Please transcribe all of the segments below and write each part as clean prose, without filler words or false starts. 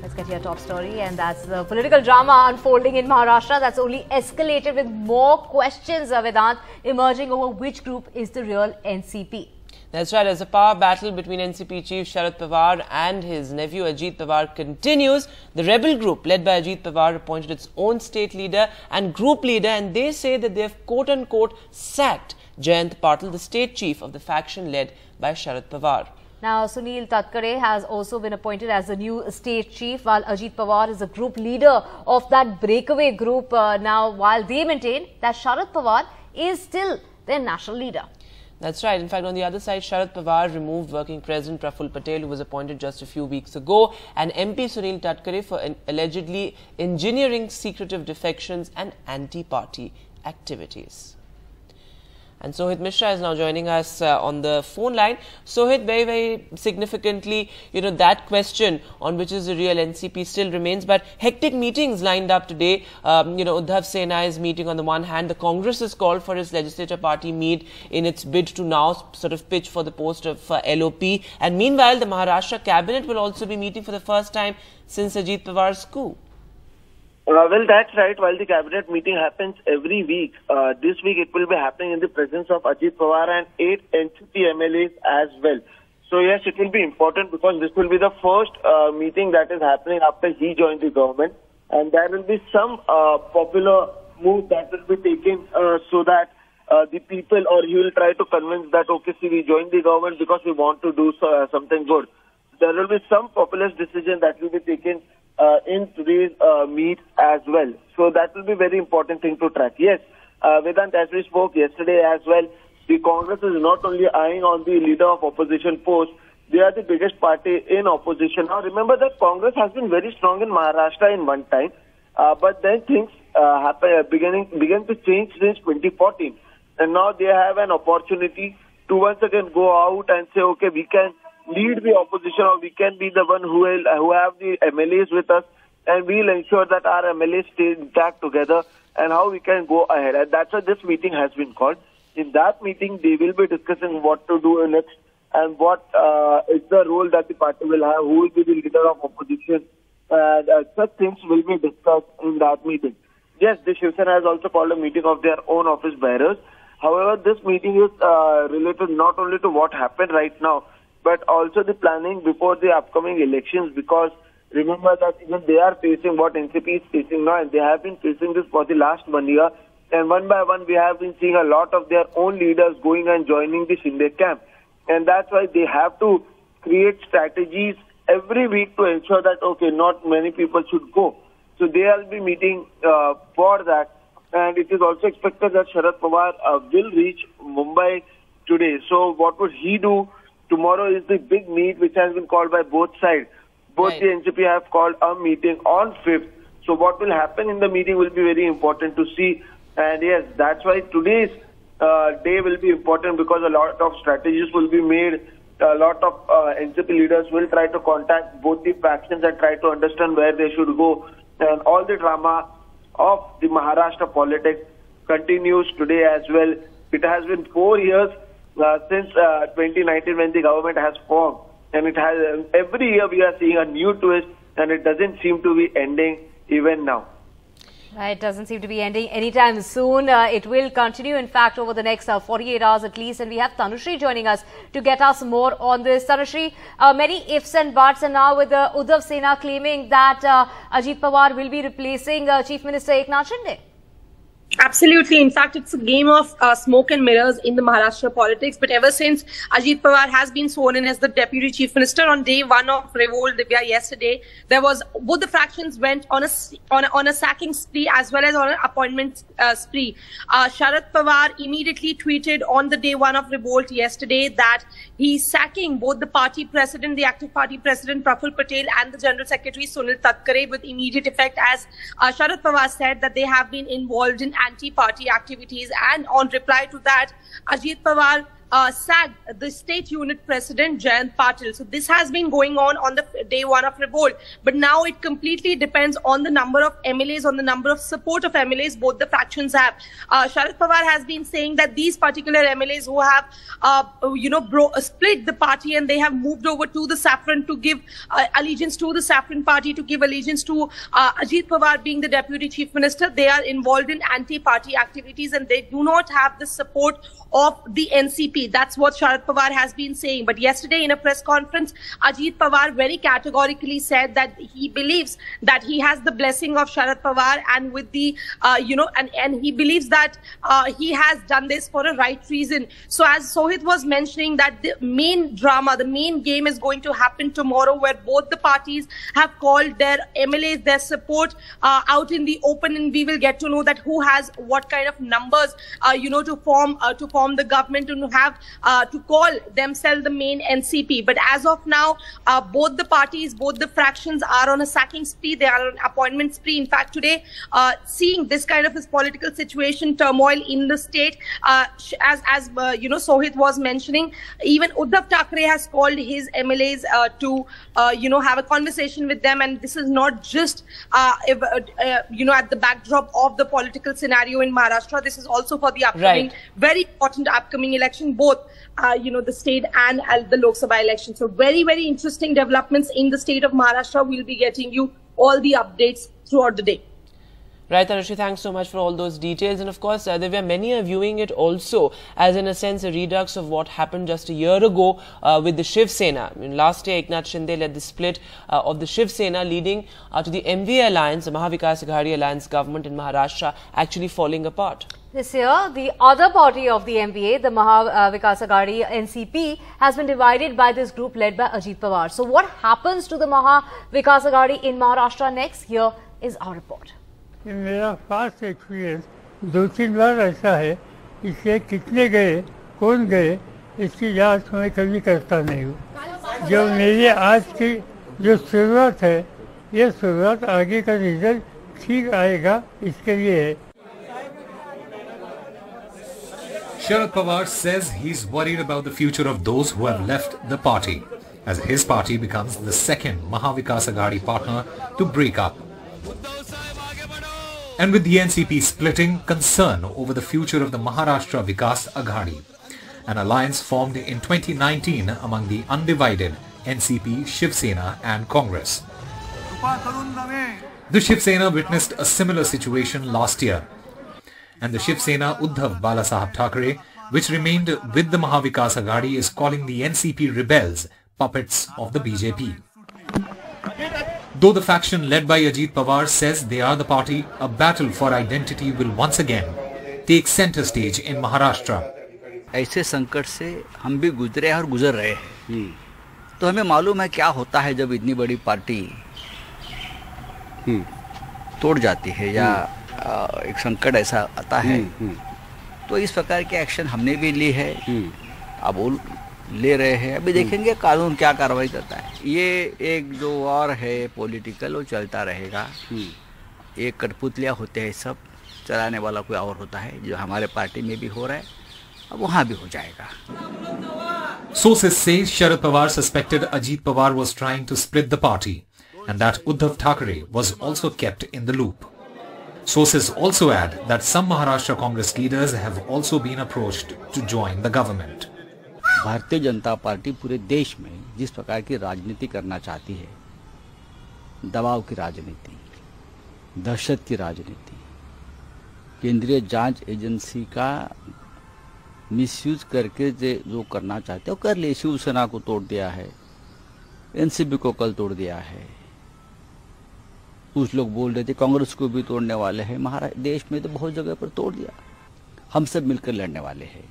Let's get to your top story, and that's the political drama unfolding in Maharashtra that's only escalated with more questions, Vedant, emerging over which group is the real NCP. That's right. As a power battle between NCP chief Sharad Pawar and his nephew Ajit Pawar continues, the rebel group led by Ajit Pawar appointed its own state leader and group leader, and they say that they have quote-unquote sacked Jayant Patil, the state chief of the faction led by Sharad Pawar. Now, Anil Tatkare has also been appointed as the new state chief, while Ajit Pawar is the group leader of that breakaway group. Now, while they maintain that Sharad Pawar is still their national leader. That's right. In fact, on the other side, Sharad Pawar removed working president Praful Patel, who was appointed just a few weeks ago, and MP Sunil Tatkare for allegedly engineering secretive defections and anti-party activities. And Sohit Mishra is now joining us on the phone line. Sohit, very significantly, that question on which is the real NCP still remains. But hectic meetings lined up today. Uddhav Sena is meeting on the one hand. The Congress has called for its legislature party meet in its bid to now sort of pitch for the post of LOP. And meanwhile, the Maharashtra cabinet will also be meeting for the first time since Ajit Pawar's coup. Well, that's right. While the cabinet meeting happens every week, this week it will be happening in the presence of Ajit Pawar and 8 NCP MLAs as well. So yes, it will be important because this will be the first meeting that is happening after he joined the government, and there will be some popular move that will be taken so that the people, or he will try to convince that, okay, see, we joined the government because we want to do something good. There will be some populist decision that will be taken in today's meet as well. So that will be a very important thing to track. Yes, Vedant, as we spoke yesterday as well, the Congress is not only eyeing on the leader of opposition post, they are the biggest party in opposition. Now remember that Congress has been very strong in Maharashtra in one time, but then things began to change since 2014. And now they have an opportunity to once again go out and say, okay, we can lead the opposition, or we can be the one who have the MLAs with us, and we'll ensure that our MLAs stay intact together, and how we can go ahead. And that's why this meeting has been called. In that meeting, they will be discussing what to do next and what is the role that the party will have, who will be the leader of opposition, and such things will be discussed in that meeting. Yes, the Shiv Sena has also called a meeting of their own office bearers. However, this meeting is related not only to what happened right now, but also the planning before the upcoming elections, because remember that even they are facing what NCP is facing now, and they have been facing this for the last 1 year. And one by one, we have been seeing a lot of their own leaders going and joining the Shinde camp. And that's why they have to create strategies every week to ensure that, okay, not many people should go. So they will be meeting for that. And it is also expected that Sharad Pawar will reach Mumbai today. So what would he do? Tomorrow is the big meet which has been called by both sides. Both the NCP have called a meeting on 5th. So what will happen in the meeting will be very important to see. And yes, that's why today's day will be important, because a lot of strategies will be made. A lot of NCP leaders will try to contact both the factions and try to understand where they should go. And all the drama of the Maharashtra politics continues today as well. It has been 4 years since 2019 when the government has formed, and it has every year we are seeing a new twist, and it doesn't seem to be ending even now. It doesn't seem to be ending anytime soon. It will continue, in fact, over the next 48 hours at least. And we have Tanushree joining us to get us more on this. Tanushree, many ifs and buts, and now with Uddhav Sena claiming that Ajit Pawar will be replacing Chief Minister Eknath Shinde. Absolutely. In fact, it's a game of smoke and mirrors in the Maharashtra politics. But ever since Ajit Pawar has been sworn in as the Deputy Chief Minister on day 1 of revolt, Divya, yesterday, there was both the fractions went on a sacking spree as well as on an appointment spree. Sharad Pawar immediately tweeted on the day 1 of revolt yesterday that he's sacking both the party president, the active party president Praful Patel, and the General Secretary Sunil Tatkare with immediate effect, as Sharad Pawar said that they have been involved in anti-party activities. And on reply to that, Ajit Pawar sacked the state unit president, Jayant Patil. So this has been going on the day one of revolt. But now it completely depends on the number of MLAs, on the number of support of MLAs both the factions have. Sharad Pawar has been saying that these particular MLAs who have, split the party and they have moved over to the saffron to give allegiance to the saffron party, to give allegiance to Ajit Pawar being the deputy chief minister. They are involved in anti-party activities and they do not have the support of the NCP. That's what Sharad Pawar has been saying. But yesterday in a press conference, Ajit Pawar very categorically said that he believes that he has the blessing of Sharad Pawar and with the, and he believes that he has done this for a right reason. So as Sohit was mentioning that the main drama, the main game is going to happen tomorrow where both the parties have called their MLAs, their support out in the open, and we will get to know that who has what kind of numbers, to form the government, to have to call themselves the main NCP. But as of now, both the parties, both the fractions are on a sacking spree. They are on appointment spree. In fact, today, seeing this kind of this political situation, turmoil in the state, as Sohit was mentioning, even Uddhav Thackeray has called his MLAs to have a conversation with them, and this is not just at the backdrop of the political scenario in Maharashtra. This is also for the upcoming, very important upcoming election, both the state and the Lok Sabha election. So very, very interesting developments in the state of Maharashtra. We'll be getting you all the updates throughout the day. Right, Tanushree, thanks so much for all those details. And of course, many are viewing it also as, in a sense, a redux of what happened just a year ago with the Shiv Sena. I mean, last year, Eknath Shinde led the split of the Shiv Sena, leading to the MVA alliance, the Mahavikas Aghadi alliance government in Maharashtra, actually falling apart. This year, the other party of the MVA, the Mahavikas Aghadi NCP, has been divided by this group led by Ajit Pawar. So what happens to the Mahavikas Aghadi in Maharashtra next? Here is our report. मेरा fast experience 2-3 बार ऐसा है, इसलिए कितने गए, कौन गए, इसकी जांच मैं कभी करता नहीं हूँ। जो मेरी आज की जो शुरुआत है, ये शुरुआत आगे का रिजल्ट ठीक आएगा, इसके लिए है। Sharad Pawar says he's worried about the future of those who have left the party, as his party becomes the second Mahavikas Aghadi partner to break up. And with the NCP splitting, concern over the future of the Maharashtra Vikas Aghadi, an alliance formed in 2019 among the undivided NCP, Shiv Sena and Congress. The Shiv Sena witnessed a similar situation last year, and the Shiv Sena Uddhav Balasaheb Thackeray, which remained with the Mahavikas Aghadi, is calling the NCP rebels puppets of the BJP. Though the faction led by Ajit Pawar says they are the party, a battle for identity will once again take center stage in Maharashtra. ऐसे संकट से हम भी गुजरे और गुजर रहे हैं, तो हमें मालूम है क्या होता है जब इतनी बड़ी पार्टी तोड़ जाती है या एक संकट ऐसा आता है। तो इस प्रकार के एक्शन हमने भी ली है, अब वो ले रहे हैं। अभी देखेंगे कानून क्या कार्रवाई करता है। ये एक जो वार है पॉलिटिकल, वो चलता रहेगा। एक कठपुतलियाँ होते हैं, सब चलाने वाला कोई और होता है, जो हमारे पार्टी में भी हो रहा है, अब वहाँ भी हो जाएगा। Sources say Sharad Pawar suspected Ajit Pawar was trying to split the party and that Uddhav Thackeray was also kept in the loop. Sources also add that some Maharashtra Congress leaders have also been approached to join the government. Bharatiya Janata party पूरे देश में जिस प्रकार की राजनीति करना चाहती है, दबाव की राजनीति, दहशत की राजनीति, केंद्रीय जांच एजेंसी का मिसयूज करके जो करना चाहते हैं वो कर लिए। शिवसेना को तोड़ दिया है, एनसीपी को कल तोड़ दिया है, कुछ लोग बोल रहे थे कांग्रेस को भी तोड़ने वाले हैं। महाराष्ट्र देश में तो बहुत जगह पर तोड़ दिया। हम सब मिलकर लड़ने वाले हैं।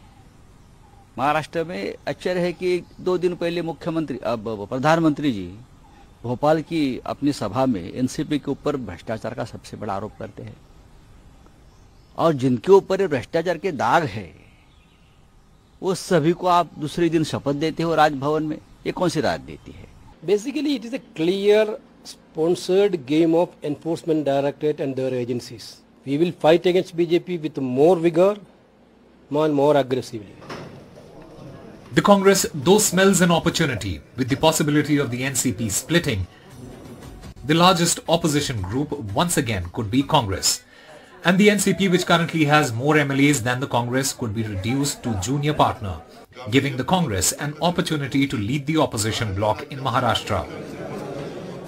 महाराष्ट्र में आश्चर्य है कि 2 दिन पहले मुख्यमंत्री, अब प्रधानमंत्री जी भोपाल की अपनी सभा में एनसीपी के ऊपर भ्रष्टाचार का सबसे बड़ा आरोप करते हैं, और जिनके ऊपर भ्रष्टाचार के दाग है वो सभी को आप दूसरे दिन शपथ देते हो राजभवन में। ये कौन सी राजनीति है? Basically it is a clear sponsored game of enforcement directorate and their agencies. We will fight against BJP with more vigor, more aggressively. The Congress, though, smells an opportunity with the possibility of the NCP splitting. The largest opposition group once again could be Congress. And the NCP, which currently has more MLAs than the Congress, could be reduced to junior partner, giving the Congress an opportunity to lead the opposition bloc in Maharashtra.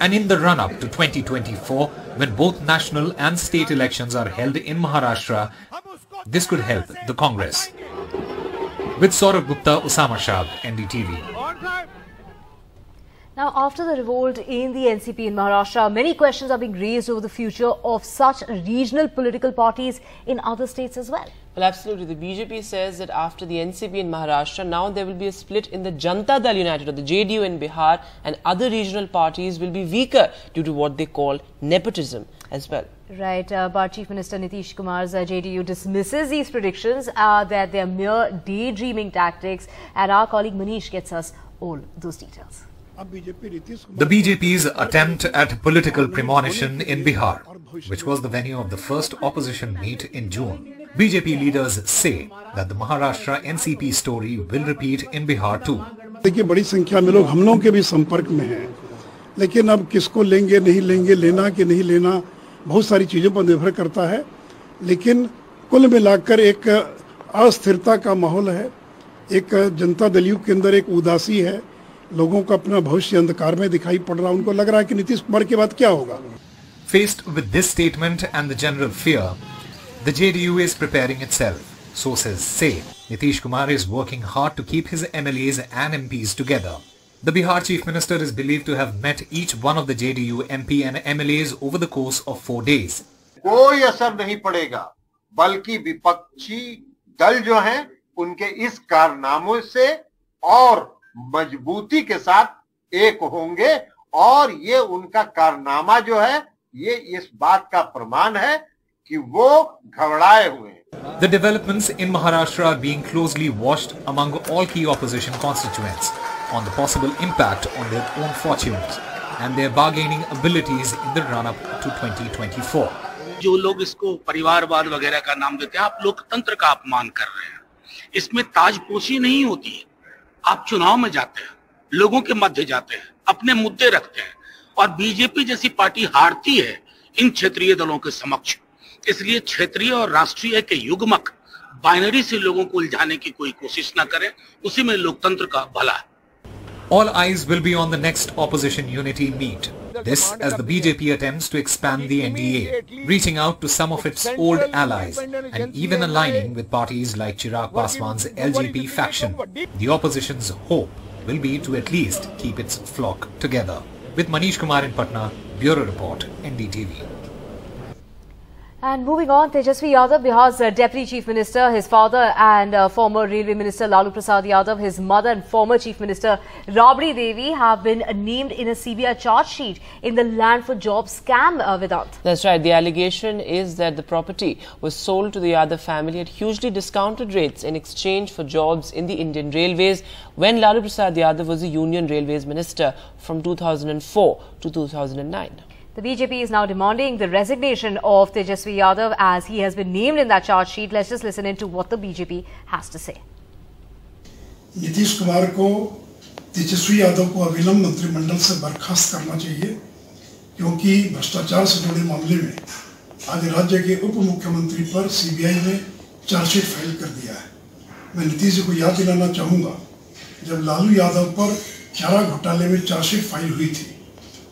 And in the run-up to 2024, when both national and state elections are held in Maharashtra, this could help the Congress. With Saurabh Gupta, Usama Shah, NDTV. Now, after the revolt in the NCP in Maharashtra, many questions are being raised over the future of such regional political parties in other states as well. Well, absolutely. The BJP says that after the NCP in Maharashtra, now there will be a split in the Janata Dal United, or the JDU in Bihar, and other regional parties will be weaker due to what they call nepotism as well. Right, but Chief Minister Nitish Kumar's JDU dismisses these predictions that they are mere daydreaming tactics, and our colleague Manish gets us all those details. The BJP's attempt at political premonition in Bihar, which was the venue of the first opposition meet in June. BJP leaders say that the Maharashtra NCP story will repeat in Bihar too. देखिए बड़ी संख्या में लोग हम लोगों के भी संपर्क में हैं, लेकिन अब किसको लेंगे नहीं लेंगे, लेना कि नहीं लेना, बहुत सारी चीजों पर निर्भर करता है, लेकिन कुल मिलाकर एक अस्थिरता का माहौल है, एक जनता दल के अंदर एक उदासी है, लोगों का अपना भविष्य अंधकार में दिखाई पड़ रहा है, उनको लग रहा है कि नीतीश कुमार के बाद क्या होगा. Faced with this statement and the general fear, the JDU is preparing itself. Sources say Nitish Kumar is working hard to keep his MLAs and MPs together. The Bihar Chief Minister is believed to have met each one of the JDU MP and MLAs over the course of 4 days. कोई असर नहीं पड़ेगा, बल्कि विपक्षी दल जो हैं उनके इस कारनामों से और मजबूती के साथ एक होंगे, और ये उनका कारनामा जो है ये इस बात का प्रमाण है कि वो घबराए हुए हैं. The developments in Maharashtra are being closely watched among all key opposition constituents on the possible impact on their own fortunes and their bargaining abilities in the run-up to 2024. जो लोग इसको परिवारवाद वगैरह का नाम देते हैं, आप लोकतंत्र का अपमान कर रहे हैं. इसमें ताजपोशी नहीं होती है. आप चुनाव में जाते हैं, लोगों के मध्य जाते हैं, अपने मुद्दे रखते हैं, और बीजेपी जैसी पार्टी हारती है इन क्षेत्रीय दलों के समक्ष. इसलिए क्षेत्रीय और राष्ट्रीय के युग्मक बाइनरी से लोगों को उलझाने की कोई कोशिश न करें, उसी में लोकतंत्र का भला है. All eyes will be on the next opposition unity meet. This as the BJP attempts to expand the NDA, reaching out to some of its old allies and even aligning with parties like Chirag Paswan's LJP faction. The opposition's hope will be to at least keep its flock together. With Manish Kumar in Patna, Bureau Report, NDTV. And moving on, Tejasvi Yadav, Bihar's Deputy Chief Minister, his father and former Railway Minister Lalu Prasad Yadav, his mother and former Chief Minister Rabri Devi have been named in a CBI charge sheet in the Land for Jobs scam, Vedant. That's right. The allegation is that the property was sold to the Yadav family at hugely discounted rates in exchange for jobs in the Indian Railways when Lalu Prasad Yadav was a Union Railways Minister from 2004 to 2009. The BJP is now demanding the resignation of Tejasvi Yadav as he has been named in that charge sheet. Let's just listen in to what the BJP has to say. Nitish Kumar को तेजस्वी यादव को अविलंब मंत्रिमंडल से बर्खास्त करना चाहिए, क्योंकि भ्रष्टाचार से जुड़े मामले में आज राज्य के उप मुख्यमंत्री पर सीबीआई ने चार्जशीट फाइल कर दिया है. मैं नीतीश जी को याद दिलाना चाहूँगा, जब लालू यादव पर चारा घोटाले में चार्जशीट फाइल हुई थी,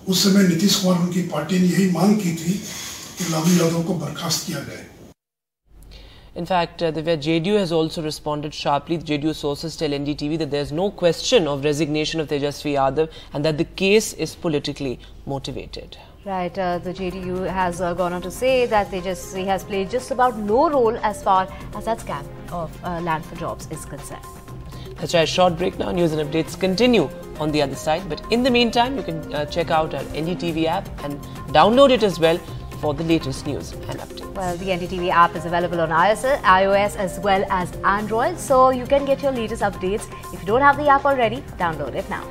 उस समय नीतीश कुमार उनकी पार्टी ने यही मांग की थी कि लालू यादव को बर्खास्त किया जाए. In fact, the JDU has also responded sharply. The JDU sources tell NDTV that there is no question of resignation of Tejasvi Yadav and that the case is politically motivated. Right, the JDU has gone on to say that Tejasvi has played just about no role as far as that scam of Land for Jobs is concerned. That's right, short break now. News and updates continue on the other side. But in the meantime, you can check out our NDTV app and download it as well for the latest news and updates. Well, the NDTV app is available on iOS as well as Android. So you can get your latest updates. If you don't have the app already, download it now.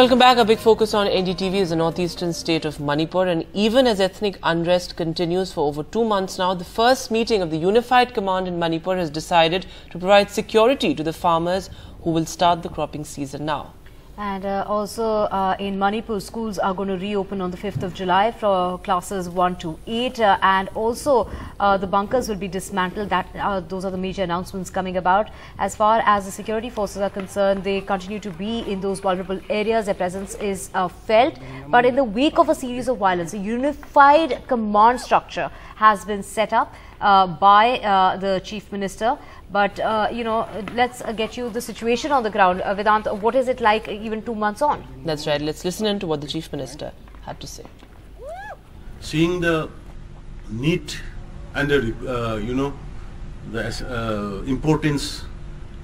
Welcome back. A big focus on NDTV is the northeastern state of Manipur, and even as ethnic unrest continues for over 2 months now, the first meeting of the Unified Command in Manipur has decided to provide security to the farmers who will start the cropping season now. And also in Manipur, schools are going to reopen on the 5th of July for classes 1 to 8 and also the bunkers will be dismantled. Those are the major announcements coming about. As far as the security forces are concerned, they continue to be in those vulnerable areas. Their presence is felt. But in the wake of a series of violence, a unified command structure has been set up by the Chief Minister. But, let's get you the situation on the ground. Vedant, what is it like even 2 months on? That's right. Let's listen in to what the Chief Minister had to say. Seeing the need and the, the importance,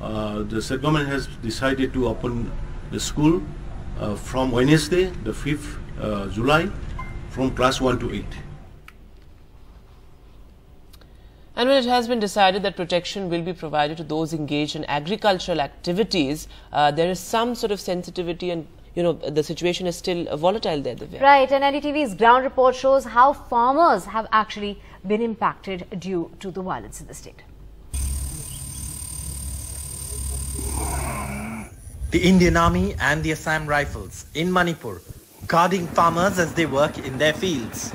the state government has decided to open the school from Wednesday, the 5th July, from class 1 to 8. And when it has been decided that protection will be provided to those engaged in agricultural activities, there is some sort of sensitivity and, the situation is still volatile there, Divya. Right, and NDTV's ground report shows how farmers have actually been impacted due to the violence in the state. The Indian Army and the Assam Rifles in Manipur guarding farmers as they work in their fields.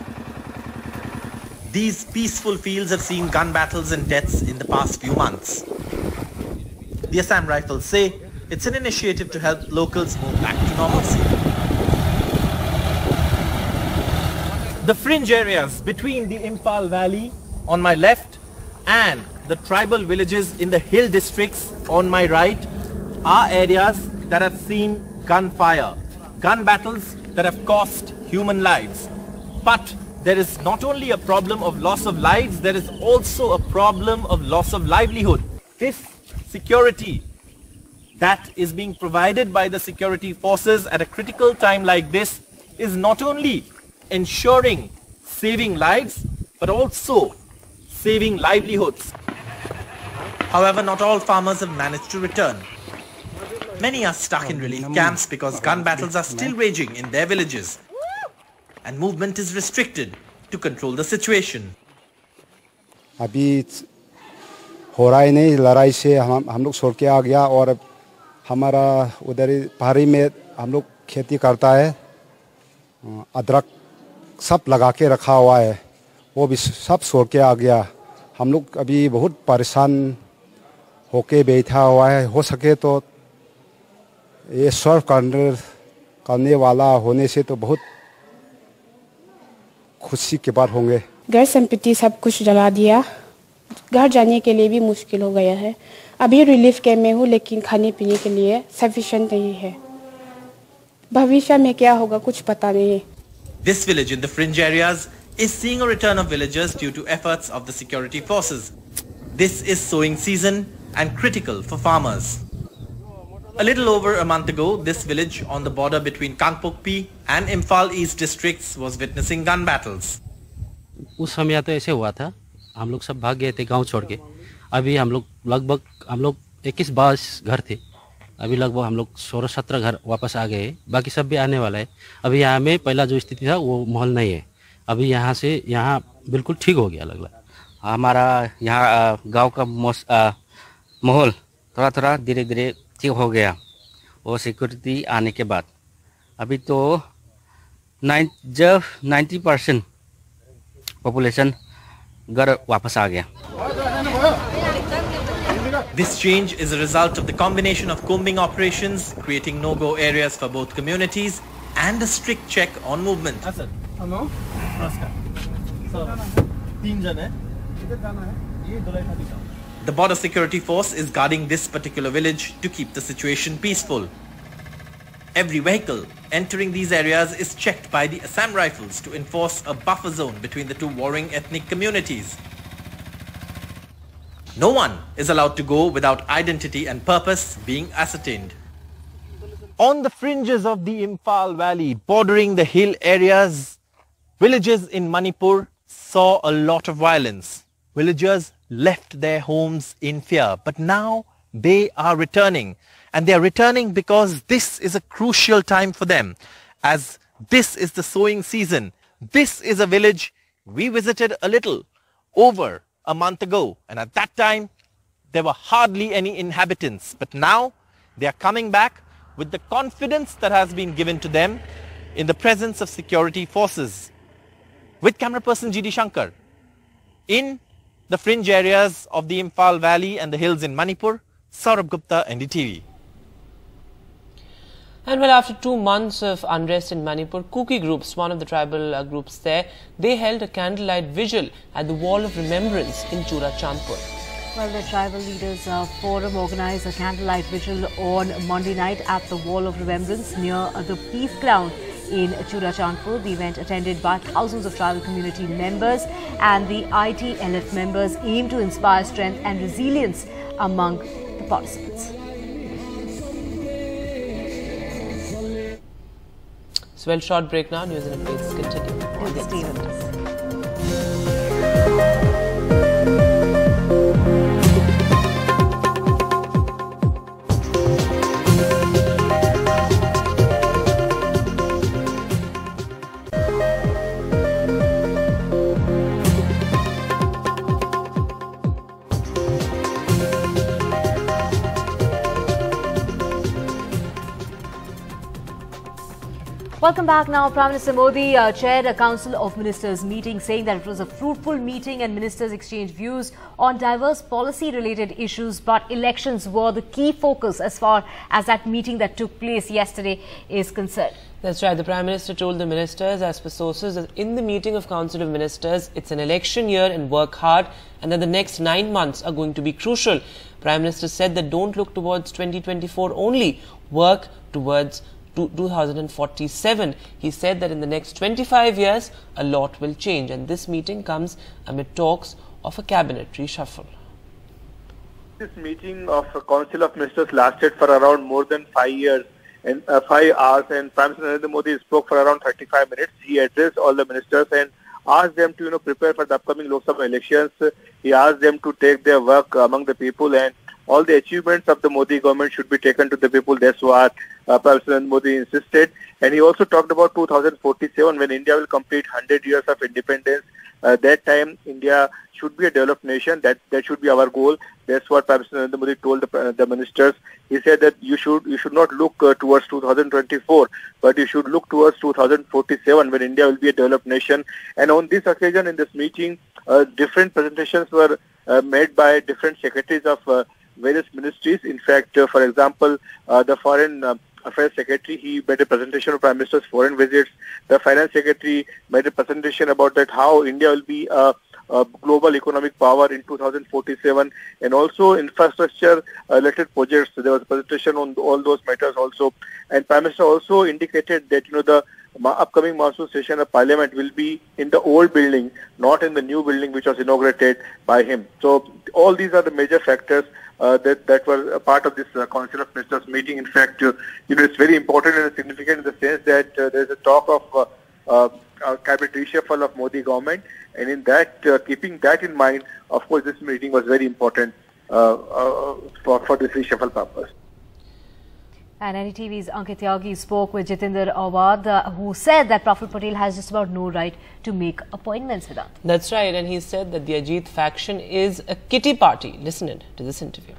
These peaceful fields have seen gun battles and deaths in the past few months. The Assam Rifles say it's an initiative to help locals move back to normalcy. The fringe areas between the Imphal Valley on my left and the tribal villages in the hill districts on my right are areas that have seen gunfire, gun battles that have cost human lives. But there is not only a problem of loss of lives, there is also a problem of loss of livelihood. This security that is being provided by the security forces at a critical time like this is not only ensuring saving lives, but also saving livelihoods. However, not all farmers have managed to return. Many are stuck in relief camps because gun battles are still raging in their villages. And movement is restricted to control the situation. अभी हो रहा ही नहीं, लड़ाई से हम लोग छोड़ के आ गया और हमारा उधर पहाड़ी में हम लोग खेती करता है, अदरक सब लगा के रखा हुआ है, वो भी सब छोड़ के आ गया. हम लोग अभी बहुत परेशान होके बैठा हुआ है. हो सके तो ये सर्व करने वाला होने से तो बहुत खुशी के बाद होंगे. घर संपत्ति सब कुछ जला दिया, घर जाने के लिए भी मुश्किल हो गया है. अभी रिलीफ कैंप में हूँ लेकिन खाने पीने के लिए सफिशिएंट नहीं है. भविष्य में क्या होगा कुछ पता नहीं. This village in the fringe areas is seeing a return of villagers due to efforts of the security forces. This is sowing season and critical for farmers. A little over a month ago, this village on the border between Kangpokpi and Imphal East districts was witnessing gun battles. उस समय तो ऐसे हुआ था, हम लोग सब भाग गए थे गांव छोड़ के. अभी हम लोग लगभग 21-22 घर थे. अभी लगभग हम लोग 16-17 घर वापस आ गए. बाकी सब भी आने वाला है. अभी यहाँ में पहला जो स्थिति था वो माहौल नहीं है. अभी यहाँ बिल्कुल ठीक हो गया लग रहा. हमारा यहाँ गाँव का माहौल थोड़ा धीरे-धीरे ठीक हो गया और सिक्योरिटी आने के बाद. अभी तो 90% पॉपुलेशन घर वापस आ गया. This change is a result of the combination of combing operations, creating no-go areas for both communities, and a strict check on movement. Hello? The border security force is guarding this particular village to keep the situation peaceful. Every vehicle entering these areas is checked by the Assam Rifles to enforce a buffer zone between the two warring ethnic communities. No one is allowed to go without identity and purpose being ascertained. On the fringes of the Imphal Valley, bordering the hill areas, villages in Manipur saw a lot of violence. Villagers left their homes in fear, but now they are returning And they are returning because this is a crucial time for them, as this is the sowing season. This is a village we visited a little over a month ago, and at that time there were hardly any inhabitants. But now they are coming back with the confidence that has been given to them in the presence of security forces. With camera person G.D. Shankar, in the fringe areas of the Imphal Valley and the hills in Manipur, Saurabh Gupta, NDTV. And well, after 2 months of unrest in Manipur, Kuki groups, one of the tribal groups there, they held a candlelight vigil at the Wall of Remembrance in Churachandpur. Well, the tribal leaders forum organized a candlelight vigil on Monday night at the Wall of Remembrance near the Peace Ground in Churachandpur. The event, attended by thousands of tribal community members and the ITLF members, aimed to inspire strength and resilience among the participants. So, well, short break now. News and updates continue. Stay with us. Welcome back now. Prime Minister Modi chaired a Council of Ministers meeting, saying that it was a fruitful meeting and ministers exchanged views on diverse policy-related issues. But elections were the key focus as far as that meeting that took place yesterday is concerned. That's right. The Prime Minister told the ministers, as per sources, that in the meeting of Council of Ministers, it's an election year and work hard, and that the next 9 months are going to be crucial. Prime Minister said that don't look towards 2024 only, work towards 2047. He said that in the next 25 years, a lot will change. And this meeting comes amid talks of a cabinet reshuffle. This meeting of a Council of Ministers lasted for around more than 5 years and 5 hours, and Prime Minister Narendra Modi spoke for around 35 minutes. He addressed all the ministers and asked them to prepare for the upcoming Lok Sabha elections. He asked them to take their work among the people, and all the achievements of the Modi government should be taken to the people. That's what Prime Minister Modi insisted. And he also talked about 2047, when India will complete 100 years of independence. That time, India should be a developed nation. That should be our goal. That's what Prime Minister Modi told the ministers. He said that you should not look towards 2024, but you should look towards 2047, when India will be a developed nation. And on this occasion, in this meeting, different presentations were made by different secretaries of various ministries. In fact, for example, the Foreign Affairs Secretary, he made a presentation of Prime Minister's foreign visits. The Finance Secretary made a presentation about that how India will be a global economic power in 2047, and also infrastructure related projects. There was a presentation on all those matters also. And Prime Minister also indicated that the upcoming monsoon session of Parliament will be in the old building, not in the new building which was inaugurated by him. So all these are the major factors that were a part of this Council of Ministers meeting. In fact, it's very important and significant in the sense that there is a talk of cabinet reshuffle of Modi government, and in that, keeping that in mind, of course, this meeting was very important for this reshuffle purpose. And NDTV's Ankit Tyagi spoke with Jitendra Awad, who said that Praful Patil has just about no right to make appointments with us. That's right, and he said that the Ajit faction is a kitty party. Listen to this interview.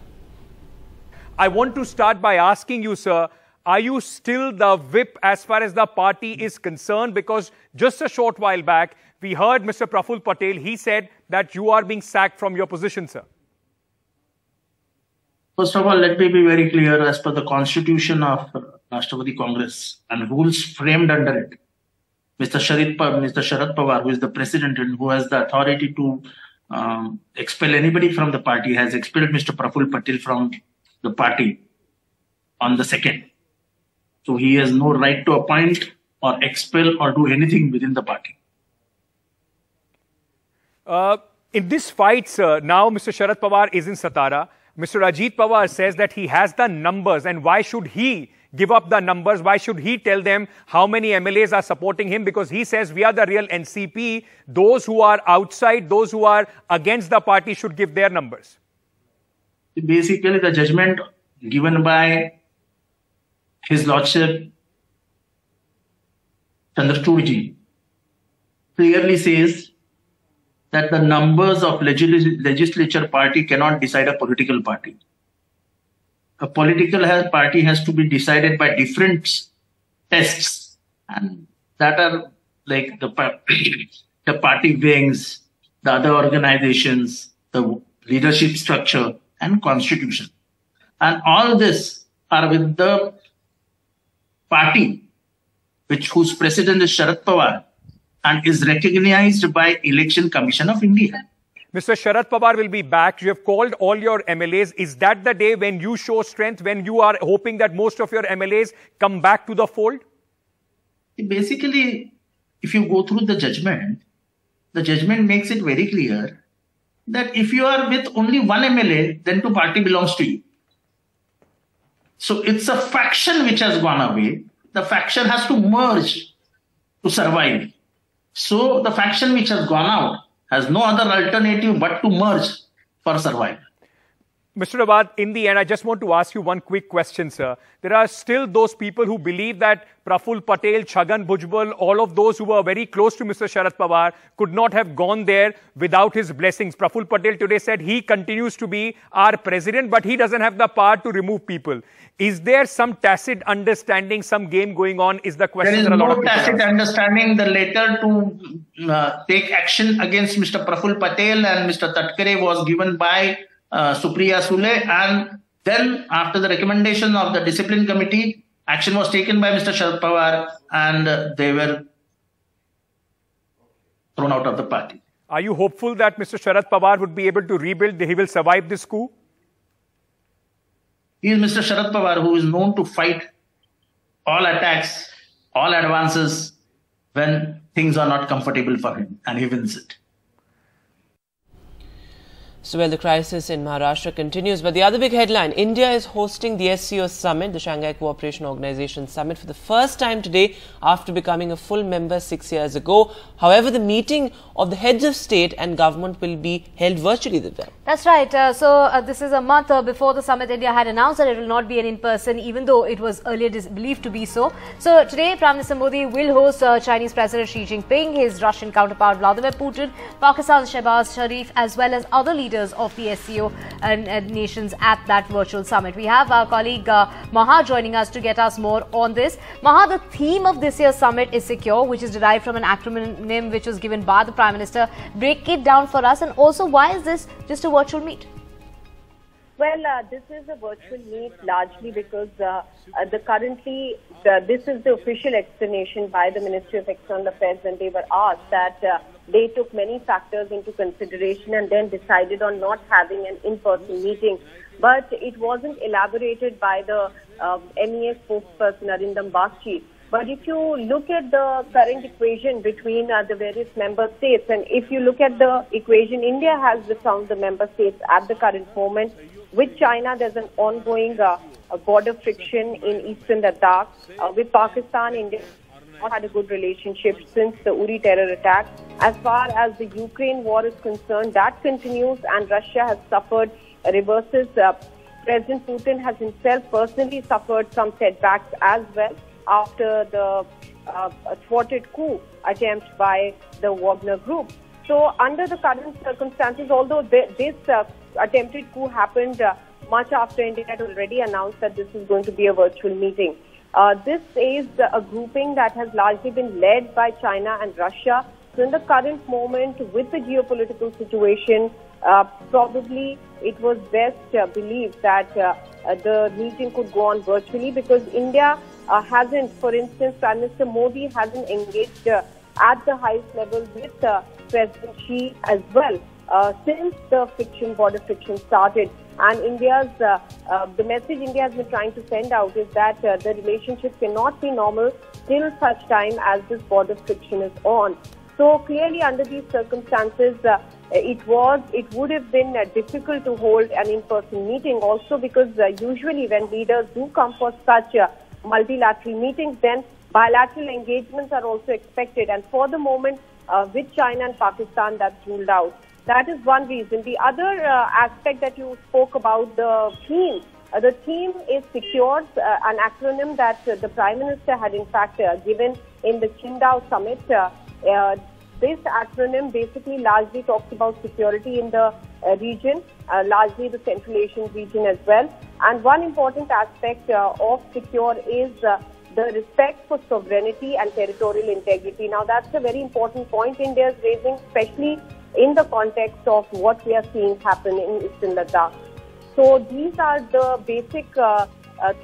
I want to start by asking you, sir, are you still the whip as far as the party is concerned? Because just a short while back, we heard Mr. Praful Patil, he said that you are being sacked from your position, sir. First of all, let me be very clear. As per the constitution of Nationalist Congress and rules framed under it, Mr. Sharad Pawar, who is the president and who has the authority to expel anybody from the party, has expelled Mr. Praful Patil from the party on the 2nd. So he has no right to appoint or expel or do anything within the party. In this fight, sir, now Mr. Sharad Pawar is in Satara. Mr. Ajit Pawar says that he has the numbers, and why should he give up the numbers? Why should he tell them how many MLAs are supporting him? Because he says we are the real NCP. Those who are outside, those who are against the party should give their numbers. Basically, the judgment given by His Lordship Chandrachudji clearly says that the numbers of legislature party cannot decide a political party. A political party has to be decided by different tests, and that are like the party wings, the other organizations, the leadership structure, and constitution. And all this are with the party whose president is Sharad Pawar and is recognized by Election Commission of India. Mr. Sharad Pawar will be back. You have called all your MLAs. Is that the day when you show strength, when you are hoping that most of your MLAs come back to the fold? Basically, if you go through the judgment makes it very clear that if you are with only one MLA, then the party belongs to you. So it's a faction which has gone away. The faction has to merge to survive. So the faction which has gone out has no other alternative but to merge for survival. Mr. Abad, in the end, I just want to ask you one quick question, sir. There are still those people who believe that Praful Patel, Chhagan, Bhujbal, all of those who were very close to Mr. Sharad Pawar could not have gone there without his blessings. Praful Patel today said he continues to be our president, but he doesn't have the power to remove people. Is there some tacit understanding, some game going on, is the question. There is no tacit understanding. The letter to take action against Mr. Praful Patel and Mr. Tatkare was given by Supriya Sule, and then after the recommendation of the discipline committee, action was taken by Mr. Sharad Pawar and they were thrown out of the party. Are you hopeful that Mr. Sharad Pawar would be able to rebuild, he will survive this coup? He is Mr. Sharad Pawar, who is known to fight all attacks, all advances when things are not comfortable for him, and he wins it. So, well, the crisis in Maharashtra continues. But the other big headline, India is hosting the SCO Summit, the Shanghai Cooperation Organization Summit, for the first time today after becoming a full member 6 years ago. However, the meeting of the heads of state and government will be held virtually. That's right. This is a month before the summit. India had announced that it will not be an in-person, even though it was earlier believed to be so. So today, Prime Minister Modi will host Chinese President Xi Jinping, his Russian counterpart Vladimir Putin, Pakistan's Shehbaz Sharif, as well as other leaders of the SCO and nations at that virtual summit. We have our colleague Maha joining us to get us more on this. Maha, the theme of this year's summit is secure, which is derived from an acronym which was given by the Prime Minister. Break it down for us, and also why is this just a virtual meet? Well, this is a virtual meet largely because this is the official explanation by the Ministry of External Affairs when they were asked that they took many factors into consideration and then decided on not having an in-person meeting. But it wasn't elaborated by the MEA spokesperson Arindam Bakshi. But if you look at the current equation between the various member states, and if you look at the equation, India has found the member states at the current moment. With China, there's an ongoing border friction in eastern Ladakh. With Pakistan, India has had a good relationship since the Uri terror attack. As far as the Ukraine war is concerned, that continues, and Russia has suffered reverses. President Putin has himself personally suffered some setbacks as well after the thwarted coup attempt by the Wagner group. So under the current circumstances, although this attempted coup happened much after India had already announced that this is going to be a virtual meeting. This is a grouping that has largely been led by China and Russia. So in the current moment, with the geopolitical situation, probably it was best believed that the meeting could go on virtually, because India hasn't, for instance, Prime Minister Modi hasn't engaged at the highest level with President Xi as well since the border friction started. And India's the message India has been trying to send out is that the relationship cannot be normal till such time as this border friction is on. So clearly, under these circumstances, it would have been difficult to hold an in-person meeting. Also, because usually when leaders do come for such multilateral meetings, then bilateral engagements are also expected. And for the moment, with China and Pakistan, that's ruled out. That is one reason. The other aspect that you spoke about, the theme, The theme is secured, an acronym that the Prime Minister had in fact given in the Qingdao summit. This acronym basically largely talks about security in the region, largely the Central Asian region as well. And one important aspect of secure is the respect for sovereignty and territorial integrity. Now, that's a very important point India is raising, especially in the context of what we are seeing happen in Eastern Ladakh. So these are the basic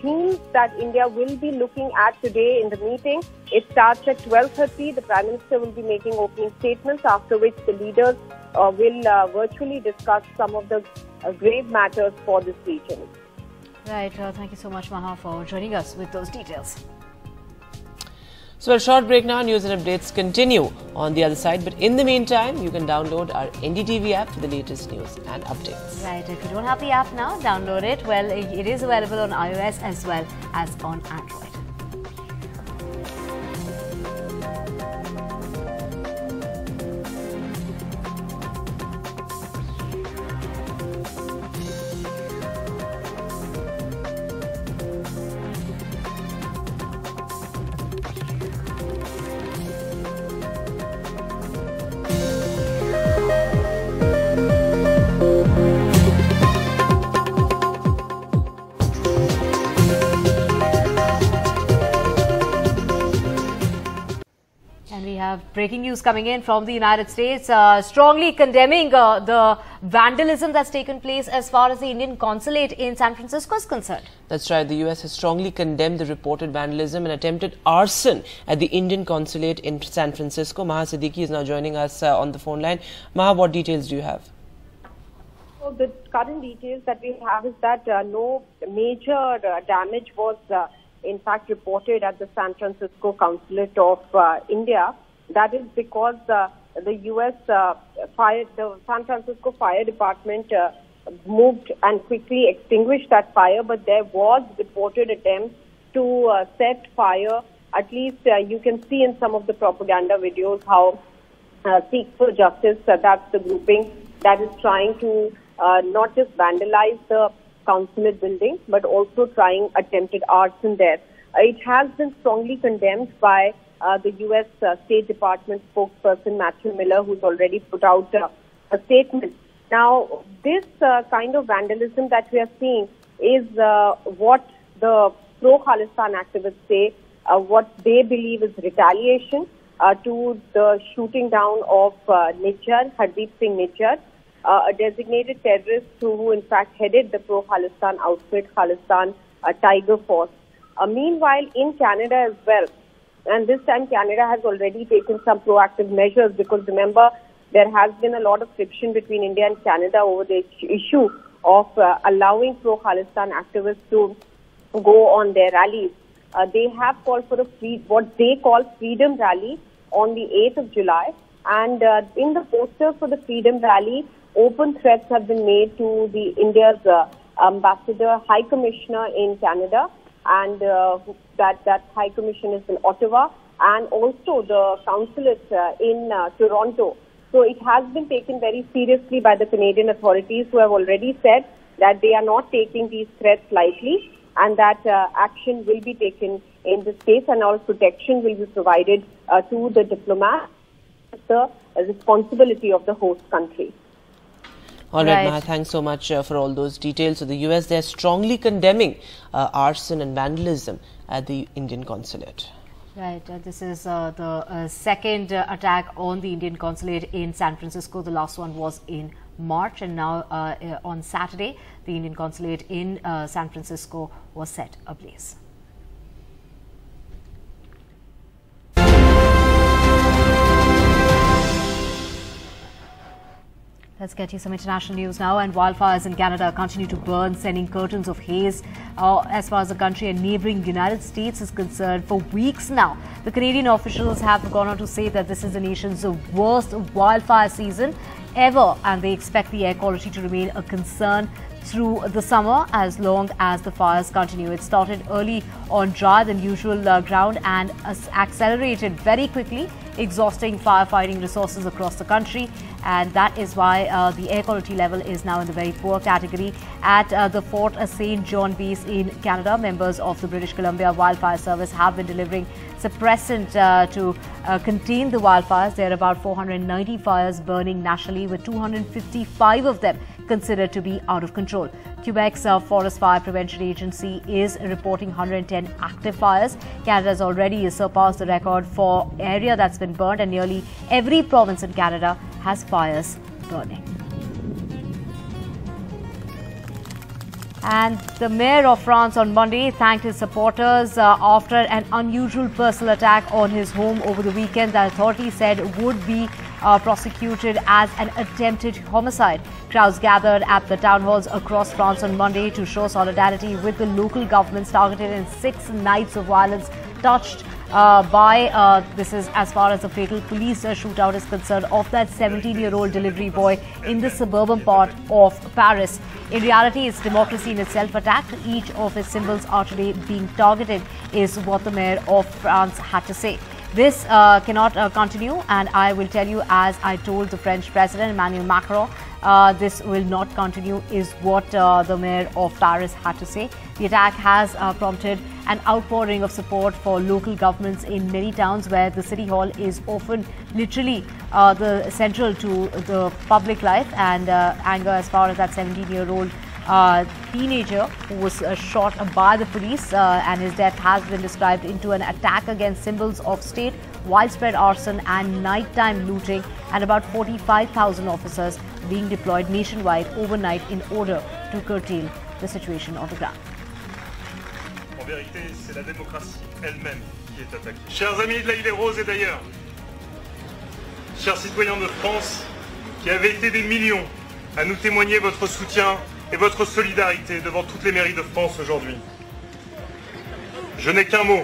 themes that India will be looking at today in the meeting. It starts at 12:30. The Prime Minister will be making opening statements, after which the leaders will virtually discuss some of the grave matters for this region. Right. Thank you so much, Maha, for joining us with those details. So a short break now. News and updates continue on the other side. But in the meantime, you can download our NDTV app for the latest news and updates. Right. If you don't have the app now, download it. Well, it is available on iOS as well as on Android. Breaking news coming in from the United States, strongly condemning the vandalism that's taken place as far as the Indian consulate in San Francisco is concerned. That's right. The US has strongly condemned the reported vandalism and attempted arson at the Indian consulate in San Francisco. Maha Siddiqui is now joining us on the phone line. Maha, what details do you have? So the current details that we have is that no major damage was in fact reported at the San Francisco consulate of India. That is because the U.S. the San Francisco Fire Department moved and quickly extinguished that fire, but there was reported attempts to set fire. At least you can see in some of the propaganda videos how Seek for Justice, that's the grouping that is trying to not just vandalize the consulate building, but also trying attempted arson there. It has been strongly condemned by the U.S. State Department spokesperson Matthew Miller, who's already put out a statement. Now, this kind of vandalism that we are seeing is what the pro-Khalistan activists say, what they believe is retaliation to the shooting down of Hardeep Singh Nijjar, a designated terrorist who in fact headed the pro-Khalistan outfit, Khalistan Tiger Force. Meanwhile, in Canada as well, and this time Canada has already taken some proactive measures, because remember, there has been a lot of friction between India and Canada over the issue of allowing pro-Khalistan activists to go on their rallies. They have called for what they call Freedom Rally on the 8th of July. And in the poster for the Freedom Rally, open threats have been made to the India's ambassador, High Commissioner in Canada, and that High Commission is in Ottawa, and also the consulate in Toronto. So it has been taken very seriously by the Canadian authorities, who have already said that they are not taking these threats lightly, and that action will be taken in this case, and all protection will be provided to the diplomats. The responsibility of the host country. All right, Maha, thanks so much for all those details. So the US, they're strongly condemning arson and vandalism at the Indian consulate. Right. This is the second attack on the Indian consulate in San Francisco. The last one was in March, and now on Saturday, the Indian consulate in San Francisco was set ablaze. Let's get you some international news now. And wildfires in Canada continue to burn, sending curtains of haze as far as the country and neighbouring United States is concerned for weeks now. The Canadian officials have gone on to say that this is the nation's worst wildfire season ever, and they expect the air quality to remain a concern through the summer as long as the fires continue. It started early on drier than usual ground and accelerated very quickly, exhausting firefighting resources across the country, and that is why the air quality level is now in the very poor category. At the Fort St. John base in Canada, members of the British Columbia Wildfire Service have been delivering suppressant to contain the wildfires. There are about 490 fires burning nationally, with 255 of them considered to be out of control. Quebec's Forest Fire Prevention Agency is reporting 110 active fires. Canada has already surpassed the record for area that's been burned, and nearly every province in Canada has fires burning. And the mayor of France on Monday thanked his supporters after an unusual personal attack on his home over the weekend that authorities said would be prosecuted as an attempted homicide. Crowds gathered at the town halls across France on Monday to show solidarity with the local governments targeted in 6 nights of violence touched this is as far as the fatal police shootout is concerned of that 17-year-old delivery boy in the suburban part of Paris. In reality, it's democracy in itself attacked. Each of its symbols are today being targeted, is what the mayor of France had to say. This cannot continue, and I will tell you, as I told the French President Emmanuel Macron, this will not continue, is what the mayor of Paris had to say. The attack has prompted an outpouring of support for local governments in many towns where the city hall is often literally the central to the public life, and anger as far as that 17-year-old teenager who was shot by the police, and his death has been described into an attack against symbols of state, widespread arson and nighttime looting, and about 45,000 officers being deployed nationwide overnight in order to curtail the situation on the ground. En vérité, c'est la démocratie elle-même qui est attaquée. Chers amis de la Île-et-Rose et d'ailleurs, chers citoyens de France, qui avez été des millions à nous témoigner votre soutien et votre solidarité devant toutes les mairies de France aujourd'hui. Je n'ai qu'un mot.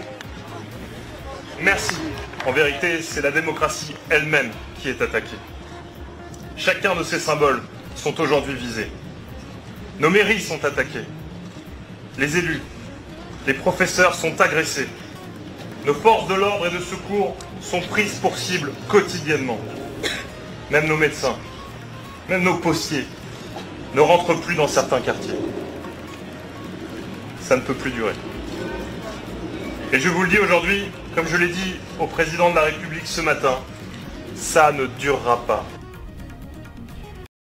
Merci. En vérité, c'est la démocratie elle-même qui est attaquée. Chacun de ces symboles sont aujourd'hui visés. Nos mairies sont attaquées. Les élus, les professeurs sont agressés. Nos forces de l'ordre et de secours sont prises pour cible quotidiennement. Même nos médecins, même nos postiers ne rentrent plus dans certains quartiers. Ça ne peut plus durer. Et je vous le dis aujourd'hui, comme je l'ai dit au président de la République ce matin, ça ne durera pas.